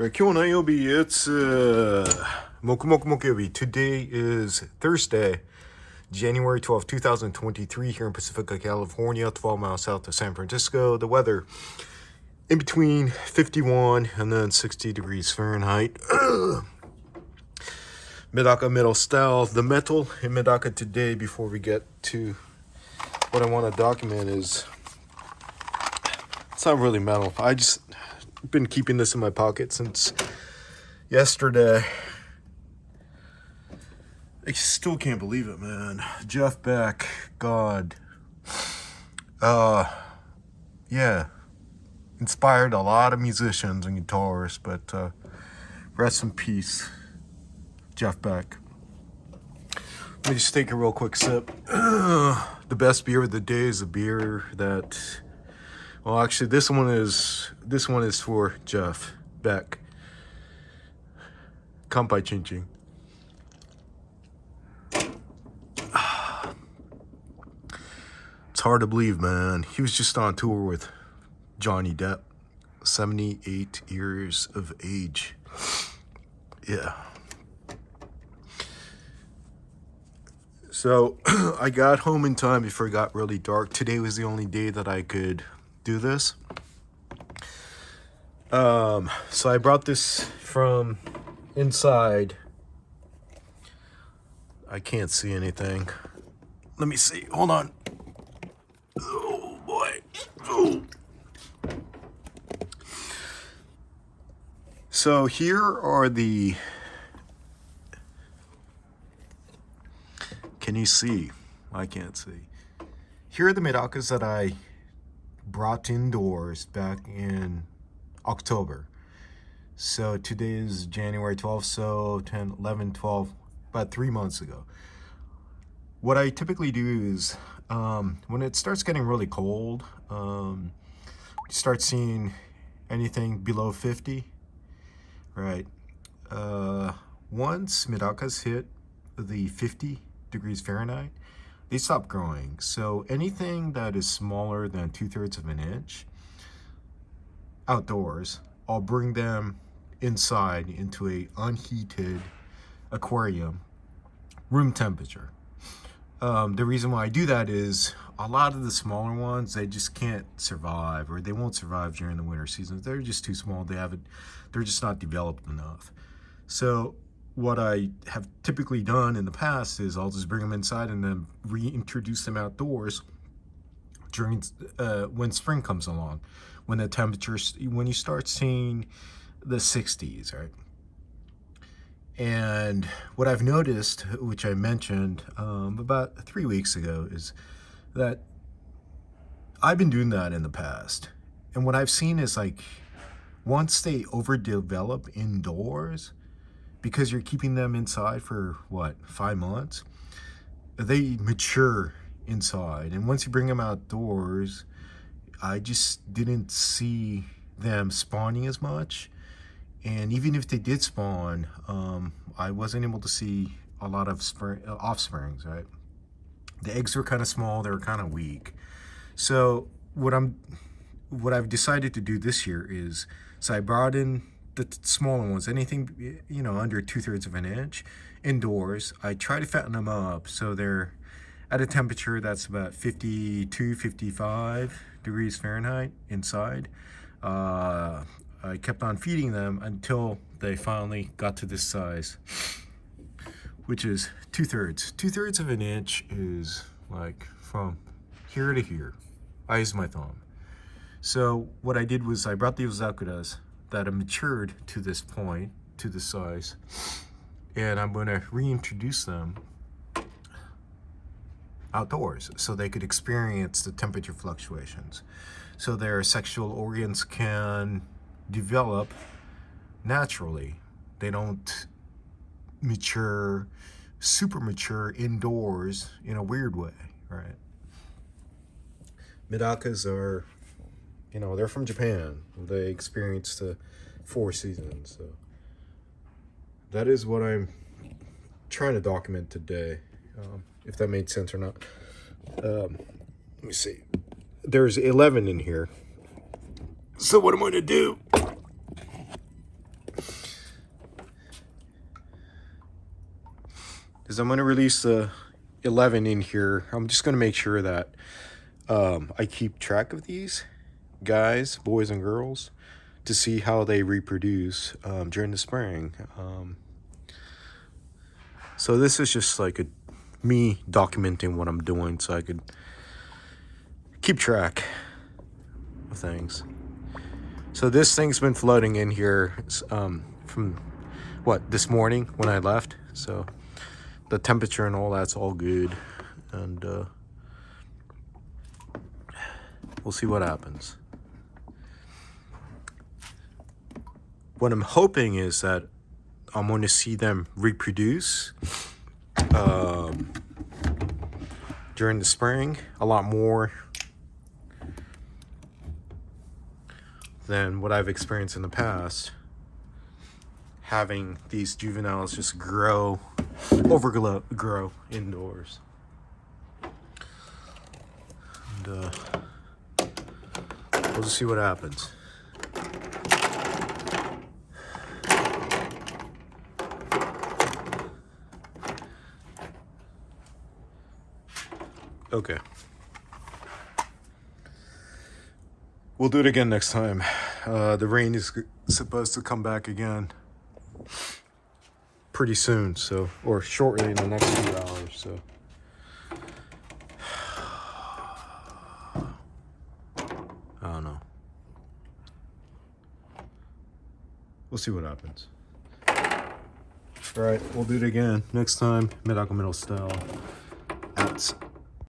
今日の曜日 it's 木曜日 Today is Thursday, January 12th, 2023 here in Pacifica, California, 12 miles south of San Francisco. The weather in between 51 and then 60 degrees Fahrenheit. MedakaMetal style. The metal in Medaka today, before we get to what I want to document, is it's not really metal. I just been keeping this in my pocket since yesterday. I still can't believe it, man. Jeff Beck, God. Yeah. Inspired a lot of musicians and guitarists, but rest in peace, Jeff Beck. Let me just take a real quick sip. The best beer of the day is a beer that, well, actually, this one is for Jeff Beck. Kanpai Chin. It's hard to believe, man. He was just on tour with Johnny Depp, 78 years of age. Yeah. So I got home in time before it got really dark. Today was the only day that I could do this. So I brought this from inside. I can't see anything. Let me see. Hold on. Oh boy. Oh. So here are the, can you see? I can't see. Here are the medakas that I brought indoors back in October. So today is January 12th, so 10, 11, 12, about 3 months ago. What I typically do is when it starts getting really cold, you start seeing anything below 50, right? Once medakas hit the 50 degrees Fahrenheit, they stop growing. So anything that is smaller than 2/3 of an inch outdoors, I'll bring them inside into a unheated aquarium, room temperature. The reason why I do that is a lot of the smaller ones, they just can't survive, or they won't survive during the winter season. They're just too small. They're just not developed enough. So what I have typically done in the past is I'll just bring them inside and then reintroduce them outdoors during when spring comes along, when the temperatures, when you start seeing the 60s, right? And what I've noticed, which I mentioned about 3 weeks ago, is that I've been doing that in the past. And what I've seen is, like, once they overdevelop indoors, because you're keeping them inside for, what, 5 months, they mature inside. And once you bring them outdoors, I just didn't see them spawning as much. And even if they did spawn, I wasn't able to see a lot of offsprings, right? The eggs were kind of small, they were kind of weak. So what I've decided to do this year is, so I brought in the smaller ones, anything, you know, under 2/3 of an inch indoors. I try to fatten them up so they're at a temperature that's about 52, 55 degrees Fahrenheit inside. I kept on feeding them until they finally got to this size, which is 2/3. 2/3 of an inch is like from here to here. I use my thumb. So what I did was I brought the ozakuras that have matured to this point, to this size, and I'm going to reintroduce them outdoors so they could experience the temperature fluctuations, so their sexual organs can develop naturally. They don't mature, super mature indoors in a weird way, right? Medakas are, you know, they're from Japan. They experience the 4 seasons. So that is what I'm trying to document today, if that made sense or not. Let me see. There's 11 in here. So what I'm going to do is I'm going to release the 11 in here. I'm just going to make sure that I keep track of these guys, boys and girls, to see how they reproduce during the spring. So this is just like me documenting what I'm doing so I could keep track of things. So this thing's been floating in here from this morning when I left. So the temperature and all that's all good, and we'll see what happens. What I'm hoping is that I'm going to see them reproduce during the spring a lot more than what I've experienced in the past, having these juveniles just grow indoors. And we'll just see what happens. Okay. We'll do it again next time. The rain is supposed to come back again pretty soon, so, or shortly in the next few hours, so. I don't know. We'll see what happens. All right, we'll do it again next time, MedakaMetal style.